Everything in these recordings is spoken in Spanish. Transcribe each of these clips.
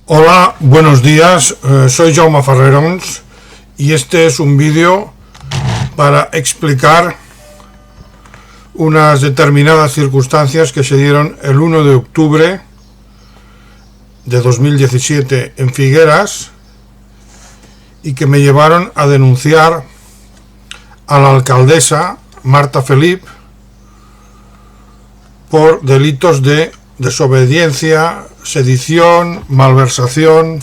Hola, buenos días, soy Jaume Ferrerons y este es un vídeo para explicar unas determinadas circunstancias que se dieron el 1 de octubre de 2017 en Figueras y que me llevaron a denunciar a la alcaldesa Marta Felip por delitos de desobediencia, sedición, malversación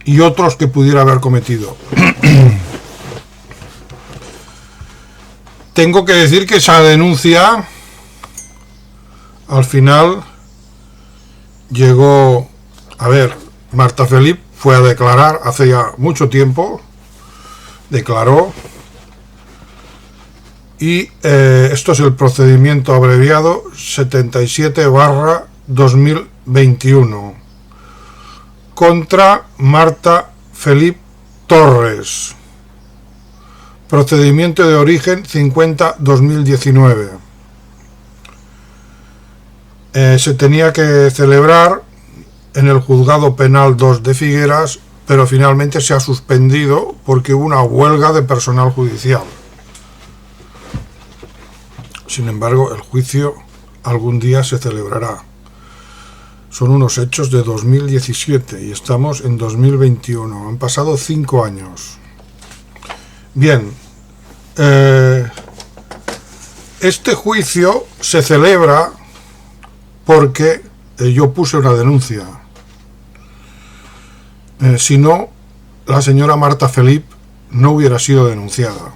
y otros que pudiera haber cometido. Tengo que decir que esa denuncia al final llegó, Marta Felip fue a declarar hace ya mucho tiempo, declaró, y esto es el procedimiento abreviado 77/2021 contra Marta Felip Torres, procedimiento de origen 50/2019. Se tenía que celebrar en el Juzgado Penal 2 de Figueras, pero finalmente se ha suspendido porque hubo una huelga de personal judicial. Sin embargo, el juicio algún día se celebrará. Son unos hechos de 2017 y estamos en 2021. Han pasado 5 años. Bien, este juicio se celebra porque yo puse una denuncia. Si no, la señora Marta Felip no hubiera sido denunciada.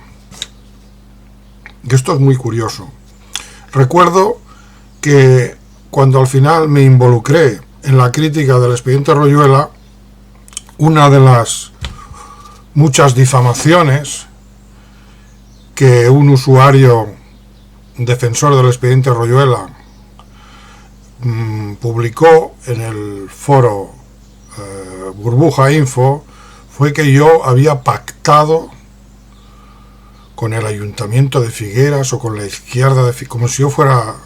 Y esto es muy curioso. Recuerdo que cuando al final me involucré en la crítica del expediente Royuela, una de las muchas difamaciones que un usuario defensor del expediente Royuela publicó en el foro Burbuja Info fue que yo había pactado con el ayuntamiento de Figueras o con la izquierda de Figueras,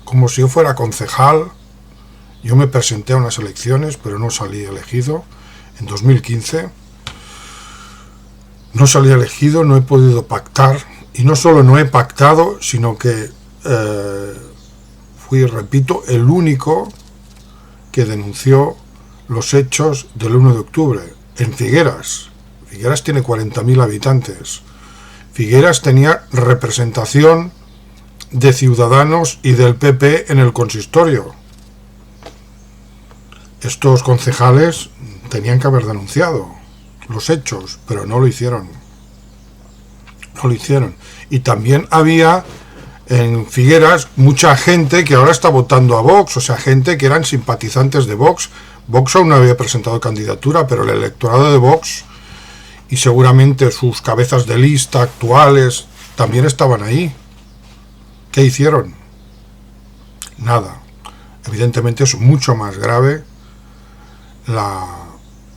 como si yo fuera concejal. Yo me presenté a unas elecciones, pero no salí elegido en 2015. No salí elegido, no he podido pactar, y no solo no he pactado, sino que fui, repito, el único que denunció los hechos del 1 de octubre en Figueras. Figueras tiene 40.000 habitantes. Figueras tenía representación de Ciudadanos y del PP en el consistorio. Estos concejales tenían que haber denunciado los hechos, pero no lo hicieron. No lo hicieron. Y también había en Figueras mucha gente que ahora está votando a Vox, o sea, gente que eran simpatizantes de Vox. Vox aún no había presentado candidatura, pero el electorado de Vox y seguramente sus cabezas de lista actuales también estaban ahí. ¿Qué hicieron? Nada. Evidentemente es mucho más grave la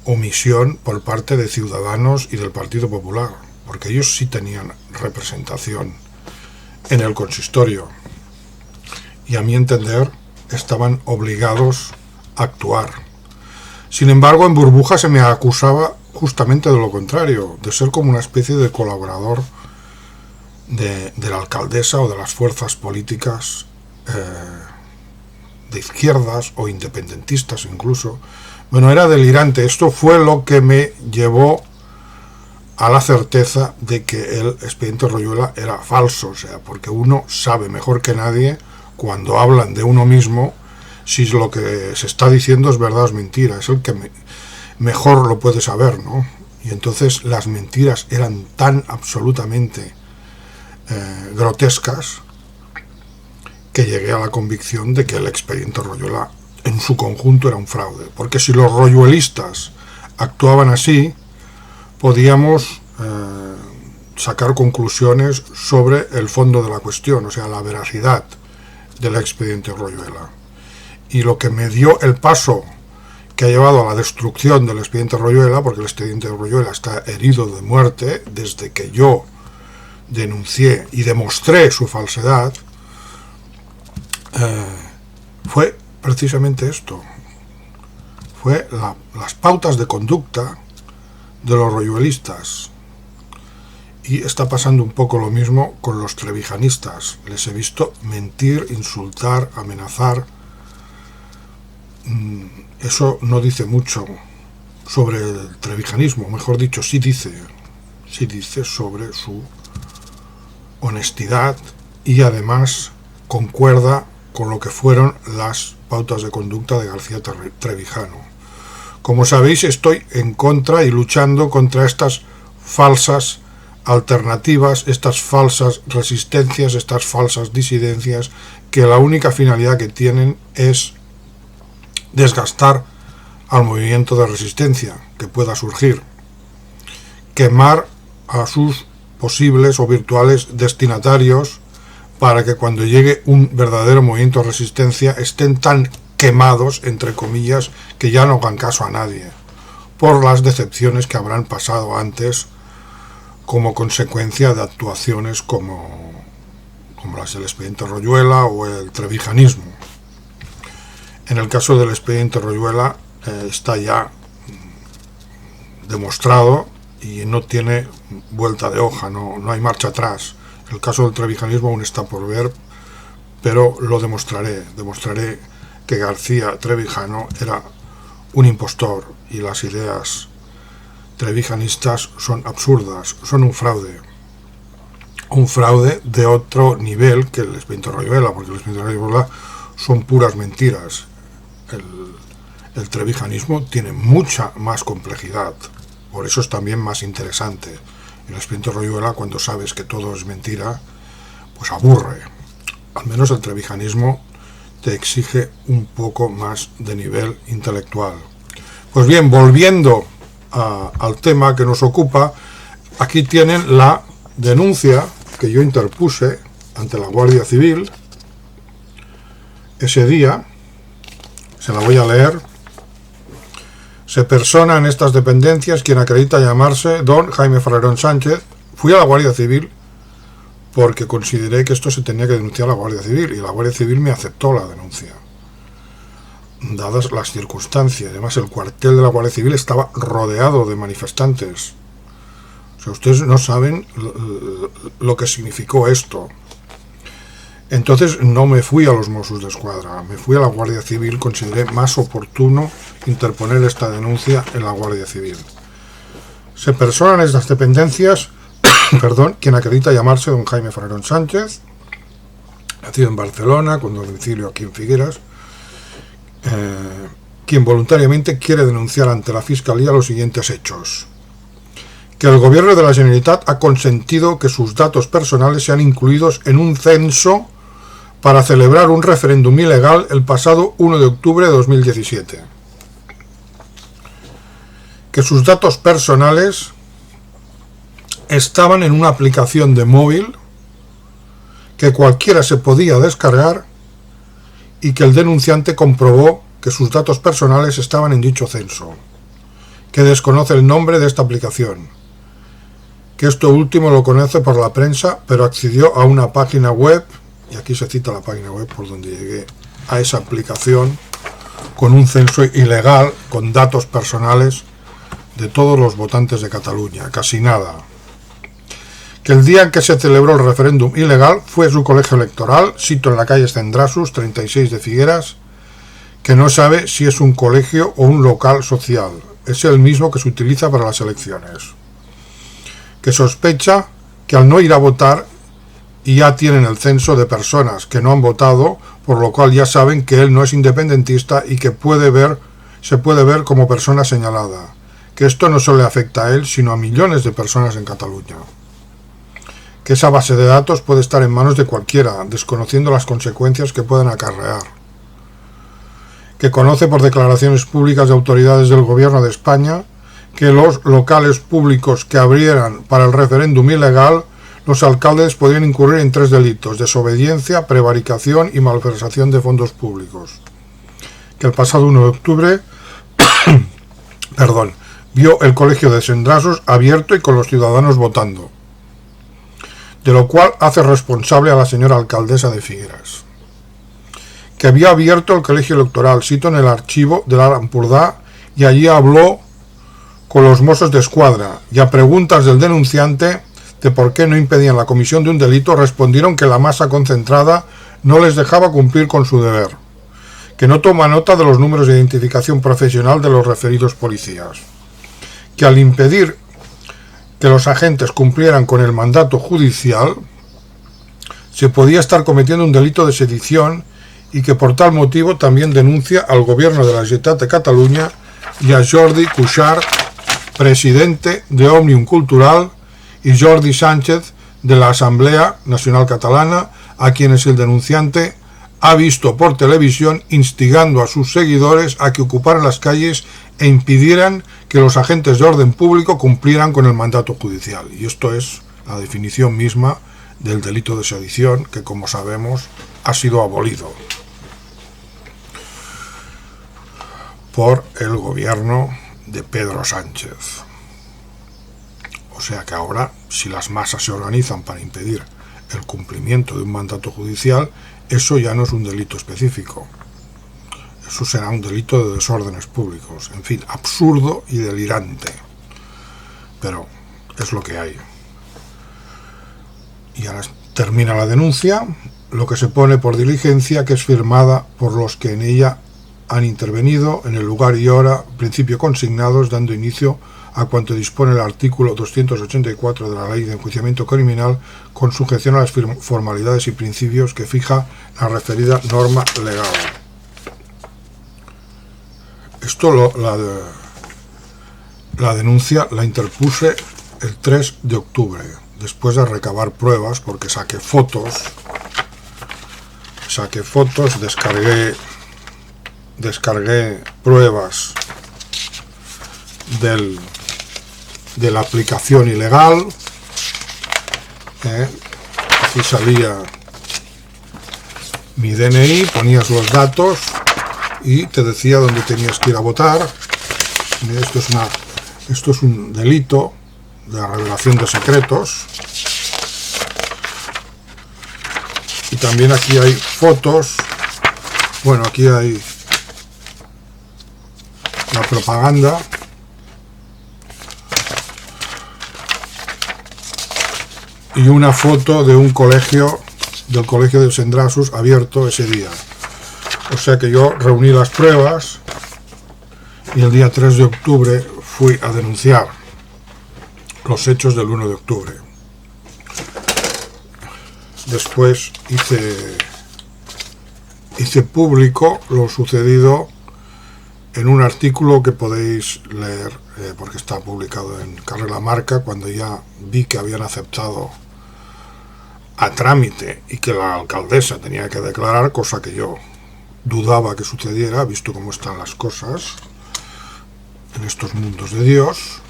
omisión por parte de Ciudadanos y del Partido Popular, porque ellos sí tenían representación en el consistorio y, a mi entender, estaban obligados a actuar. Sin embargo, en Burbuja se me acusaba justamente de lo contrario, de ser como una especie de colaborador de la alcaldesa o de las fuerzas políticas de izquierdas o independentistas incluso. Bueno, era delirante. Esto fue lo que me llevó a la certeza de que el expediente Royuela era falso, o sea, porque uno sabe mejor que nadie cuando hablan de uno mismo si lo que se está diciendo es verdad o es mentira. Es el que mejor lo puede saber, ¿no? Y entonces las mentiras eran tan absolutamente grotescas que llegué a la convicción de que el expediente Royuela en su conjunto era un fraude, porque si los royuelistas actuaban así, podíamos sacar conclusiones sobre el fondo de la cuestión, o sea, la veracidad del expediente Royuela. Y lo que me dio el paso que ha llevado a la destrucción del expediente Royuela, porque el expediente Royuela está herido de muerte desde que yo denuncié y demostré su falsedad, fue precisamente esto. Fue las pautas de conducta de los royuelistas. Y está pasando un poco lo mismo con los trevijanistas. Les he visto mentir, insultar, amenazar. Eso no dice mucho sobre el trevijanismo, mejor dicho, sí dice sobre su honestidad, y además concuerda con lo que fueron las pautas de conducta de García Trevijano. Como sabéis, estoy en contra y luchando contra estas falsas alternativas, estas falsas resistencias, estas falsas disidencias, que la única finalidad que tienen es desgastar al movimiento de resistencia que pueda surgir, quemar a sus posibles o virtuales destinatarios, para que cuando llegue un verdadero movimiento de resistencia estén tan quemados, entre comillas, que ya no hagan caso a nadie, por las decepciones que habrán pasado antes como consecuencia de actuaciones como las del expediente Royuela o el trevijanismo. En el caso del expediente Royuela está ya demostrado y no tiene vuelta de hoja, no hay marcha atrás. El caso del trevijanismo aún está por ver, pero lo demostraré que García Trevijano era un impostor y las ideas trevijanistas son absurdas, son un fraude de otro nivel que el expediente Royuela, porque el expediente Royuela son puras mentiras. El trevijanismo tiene mucha más complejidad, por eso es también más interesante. El expediente Royuela, cuando sabes que todo es mentira, pues aburre. Al menos el trevijanismo te exige un poco más de nivel intelectual. Pues bien, volviendo al tema que nos ocupa, aquí tienen la denuncia que yo interpuse ante la Guardia Civil ese día. Se la voy a leer. Se persona en estas dependencias quien acredita llamarse don Jaime Farrerón Sánchez. Fui a la Guardia Civil porque consideré que esto se tenía que denunciar a la Guardia Civil, y la Guardia Civil me aceptó la denuncia, dadas las circunstancias. Además, el cuartel de la Guardia Civil estaba rodeado de manifestantes. O sea, ustedes no saben lo que significó esto. Entonces no me fui a los Mossos d'Esquadra, me fui a la Guardia Civil. Consideré más oportuno interponer esta denuncia en la Guardia Civil. Se persona en estas dependencias quien acredita llamarse don Jaime Farrerón Sánchez, nacido en Barcelona, con domicilio aquí en Figueras, quien voluntariamente quiere denunciar ante la Fiscalía los siguientes hechos: que el Gobierno de la Generalitat ha consentido que sus datos personales sean incluidos en un censo para celebrar un referéndum ilegal el pasado 1 de octubre de 2017. Que sus datos personales estaban en una aplicación de móvil que cualquiera se podía descargar, y que el denunciante comprobó que sus datos personales estaban en dicho censo. Que desconoce el nombre de esta aplicación, que esto último lo conoce por la prensa, pero accedió a una página web, y aquí se cita la página web por donde llegué a esa aplicación, con un censo ilegal, con datos personales de todos los votantes de Cataluña, casi nada. Que el día en que se celebró el referéndum ilegal fue su colegio electoral, sito en la calle Cendrasus 36 de Figueras, que no sabe si es un colegio o un local social. Es el mismo que se utiliza para las elecciones. Que sospecha que al no ir a votar y ya tienen el censo de personas que no han votado, por lo cual ya saben que él no es independentista y que se puede ver como persona señalada. Que esto no solo le afecta a él, sino a millones de personas en Cataluña. Que esa base de datos puede estar en manos de cualquiera, desconociendo las consecuencias que pueden acarrear. Que conoce por declaraciones públicas de autoridades del Gobierno de España que los locales públicos que abrieran para el referéndum ilegal, los alcaldes podrían incurrir en 3 delitos: desobediencia, prevaricación y malversación de fondos públicos. Que el pasado 1 de octubre vio el colegio de Cendrasus abierto y con los ciudadanos votando, de lo cual hace responsable a la señora alcaldesa de Figueras. que había abierto el colegio electoral, cito en el archivo de l'Alt Empordà, y allí habló con los mozos de escuadra, y a preguntas del denunciante de por qué no impedían la comisión de un delito, respondieron que la masa concentrada no les dejaba cumplir con su deber, que no toma nota de los números de identificación profesional de los referidos policías, que al impedir que los agentes cumplieran con el mandato judicial, se podía estar cometiendo un delito de sedición y que por tal motivo también denuncia al gobierno de la Generalitat de Cataluña y a Jordi Cuixart, presidente de Òmnium Cultural, y Jordi Sánchez de la Asamblea Nacional Catalana, a quienes el denunciante ha visto por televisión instigando a sus seguidores a que ocuparan las calles e impidieran que los agentes de orden público cumplieran con el mandato judicial. Y esto es la definición misma del delito de sedición, que como sabemos ha sido abolido por el gobierno de Pedro Sánchez. O sea que ahora, si las masas se organizan para impedir el cumplimiento de un mandato judicial, eso ya no es un delito específico. Eso será un delito de desórdenes públicos. En fin, absurdo y delirante. Pero es lo que hay. Y ahora termina la denuncia, lo que se pone por diligencia, que es firmada por los que en ella han intervenido en el lugar y hora, principio consignados, dando inicio a cuanto dispone el artículo 284 de la Ley de Enjuiciamiento Criminal, con sujeción a las formalidades y principios que fija la referida norma legal. Esto la denuncia la interpuse el 3 de octubre, después de recabar pruebas, porque saqué fotos, descargué pruebas de la aplicación ilegal. Aquí salía mi DNI, ponías los datos y te decía dónde tenías que ir a votar. Esto es un delito de revelación de secretos. Y también aquí hay fotos. Bueno, aquí hay la propaganda. Y una foto de un colegio, del colegio de Sendrasus, abierto ese día. O sea que yo reuní las pruebas y el día 3 de octubre fui a denunciar los hechos del 1 de octubre. Después hice público lo sucedido en un artículo que podéis leer, porque está publicado en Carrer La Marca, cuando ya vi que habían aceptado a trámite y que la alcaldesa tenía que declarar, cosa que yo dudaba que sucediera, visto cómo están las cosas en estos mundos de Dios,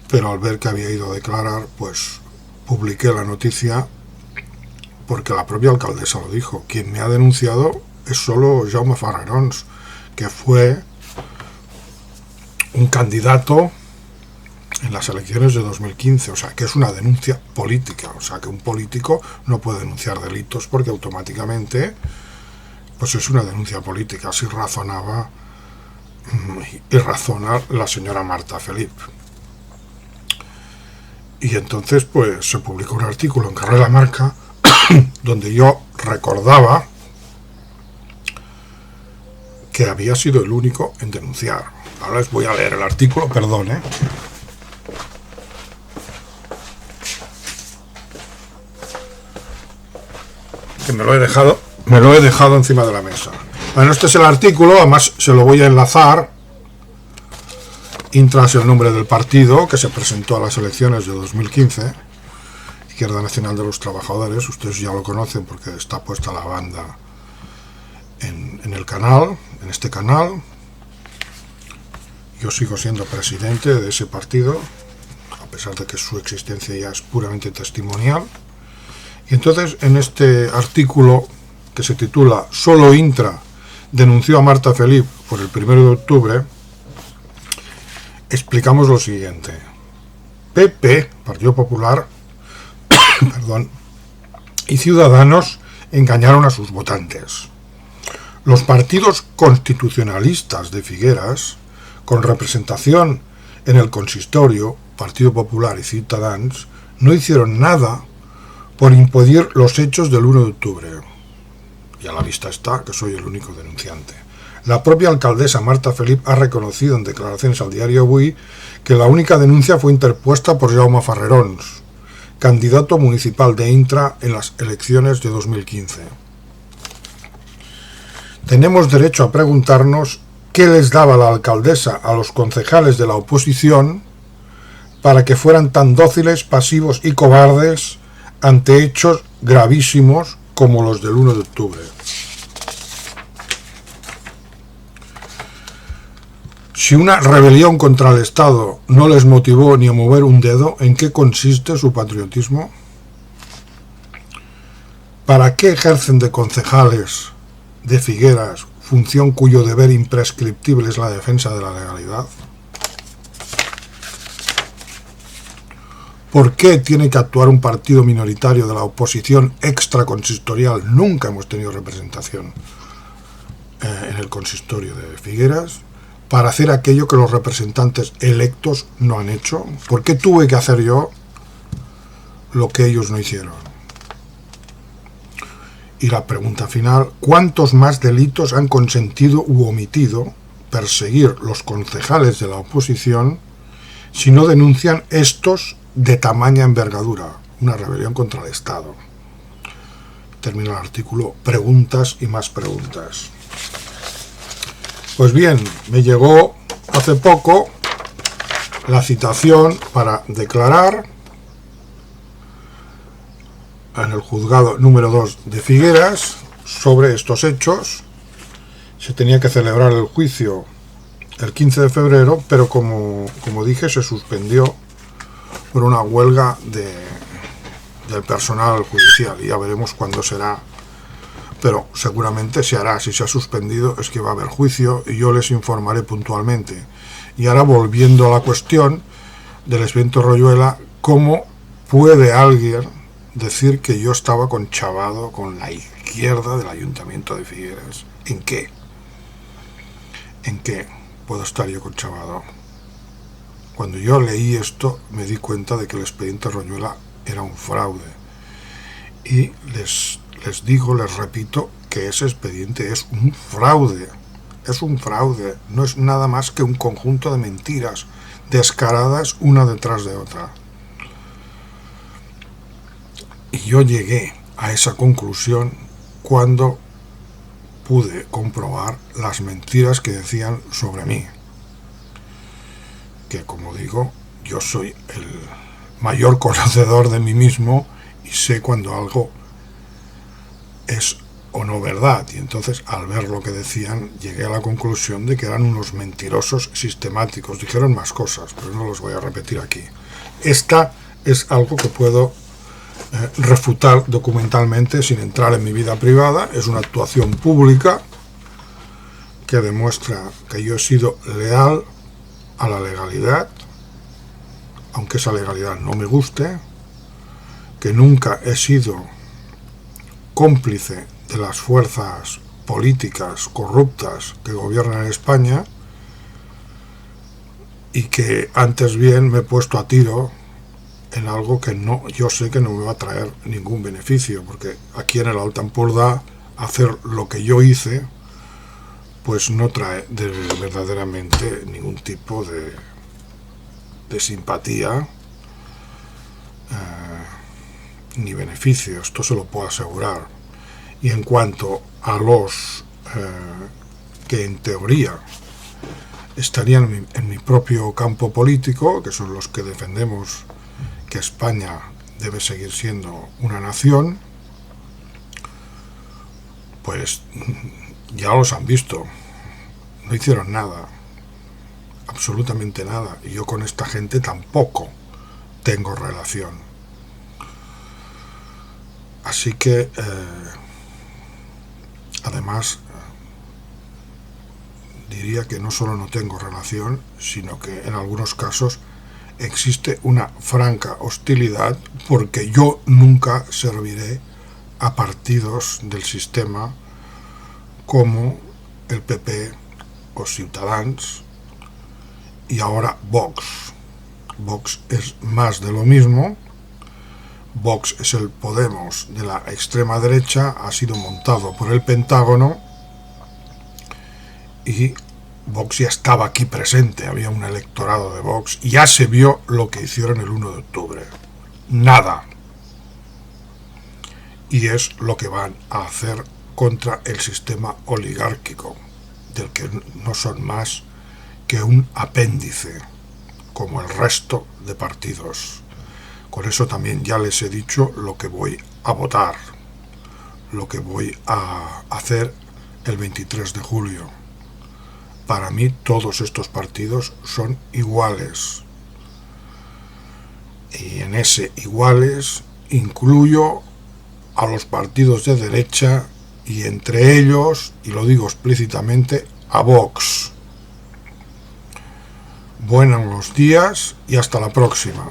pero al ver que había ido a declarar, pues publiqué la noticia, porque la propia alcaldesa lo dijo. Quien me ha denunciado es solo Jaume Farrerons, que fue un candidato en las elecciones de 2015, o sea, que es una denuncia política, o sea, que un político no puede denunciar delitos porque automáticamente, pues es una denuncia política. Así razonaba y razona la señora Marta Felip. Y entonces, pues, se publicó un artículo en Carrer La Marca donde yo recordaba que había sido el único en denunciar. Ahora les voy a leer el artículo, perdón, que me lo he dejado encima de la mesa. Bueno, este es el artículo, además se lo voy a enlazar tras el nombre del partido que se presentó a las elecciones de 2015, Izquierda Nacional de los Trabajadores. Ustedes ya lo conocen porque está puesta la banda en el canal, en este canal. Yo sigo siendo presidente de ese partido, a pesar de que su existencia ya es puramente testimonial. Y entonces, en este artículo que se titula "Solo Intra denunció a Marta Felip por el 1 de octubre", explicamos lo siguiente. PP, Partido Popular, perdón, y Ciudadanos engañaron a sus votantes. Los partidos constitucionalistas de Figueras, con representación en el consistorio, Partido Popular y Ciutadans, no hicieron nada por impedir los hechos del 1 de octubre. Y a la vista está que soy el único denunciante. La propia alcaldesa Marta Felip ha reconocido en declaraciones al diario Avui que la única denuncia fue interpuesta por Jaume Farrerons, candidato municipal de Intra en las elecciones de 2015. Tenemos derecho a preguntarnos qué les daba la alcaldesa a los concejales de la oposición para que fueran tan dóciles, pasivos y cobardes ante hechos gravísimos como los del 1 de octubre. Si una rebelión contra el Estado no les motivó ni a mover un dedo, ¿en qué consiste su patriotismo? ¿Para qué ejercen de concejales de Figueras, función cuyo deber imprescriptible es la defensa de la legalidad? ¿Por qué tiene que actuar un partido minoritario de la oposición extraconsistorial? Nunca hemos tenido representación en el consistorio de Figueras para hacer aquello que los representantes electos no han hecho. ¿Por qué tuve que hacer yo lo que ellos no hicieron? Y la pregunta final, ¿cuántos más delitos han consentido u omitido perseguir los concejales de la oposición si no denuncian estos de tamaña envergadura? Una rebelión contra el Estado. Termina el artículo, preguntas y más preguntas. Pues bien, me llegó hace poco la citación para declarar en el juzgado número 2 de Figueras sobre estos hechos. Se tenía que celebrar el juicio el 15 de febrero, pero como dije, se suspendió por una huelga del personal judicial, y ya veremos cuándo será, pero seguramente se hará. Si se ha suspendido es que va a haber juicio y yo les informaré puntualmente. Y ahora, volviendo a la cuestión del expediente Royuela, ¿cómo puede alguien decir que yo estaba conchavado con la izquierda del Ayuntamiento de Figueras? ¿En qué? ¿En qué puedo estar yo conchavado? Cuando yo leí esto me di cuenta de que el expediente Royuela era un fraude. Y les repito que ese expediente es un fraude. Es un fraude. No es nada más que un conjunto de mentiras descaradas una detrás de otra. Y yo llegué a esa conclusión cuando pude comprobar las mentiras que decían sobre mí. Que, como digo, yo soy el mayor conocedor de mí mismo y sé cuando algo es o no verdad. Y entonces, al ver lo que decían, llegué a la conclusión de que eran unos mentirosos sistemáticos. Dijeron más cosas, pero no los voy a repetir aquí. Esta es algo que puedo refutar documentalmente sin entrar en mi vida privada. Es una actuación pública que demuestra que yo he sido leal a la legalidad, aunque esa legalidad no me guste, que nunca he sido cómplice de las fuerzas políticas corruptas que gobiernan en España, y que antes bien me he puesto a tiro en algo que yo sé que no me va a traer ningún beneficio, porque aquí en el Alta Empordà hacer lo que yo hice pues no trae verdaderamente ningún tipo de simpatía ni beneficio. Esto se lo puedo asegurar. Y en cuanto a los que en teoría estarían en mi propio campo político, que son los que defendemos que España debe seguir siendo una nación, pues ya los han visto. No hicieron nada, absolutamente nada, y yo con esta gente tampoco tengo relación. Así que además diría que no solo no tengo relación, sino que en algunos casos existe una franca hostilidad, porque yo nunca serviré a partidos del sistema como el PP o Ciutadans y ahora Vox. Vox es más de lo mismo. Vox es el Podemos de la extrema derecha, ha sido montado por el Pentágono y Vox ya estaba aquí presente, había un electorado de Vox y ya se vio lo que hicieron el 1 de octubre. Nada. Y es lo que van a hacer contra el sistema oligárquico, del que no son más que un apéndice, como el resto de partidos. Con eso también ya les he dicho lo que voy a votar, lo que voy a hacer el 23 de julio. Para mí todos estos partidos son iguales. Y en ese iguales incluyo a los partidos de derecha y entre ellos, y lo digo explícitamente, a Vox. Buenos días y hasta la próxima.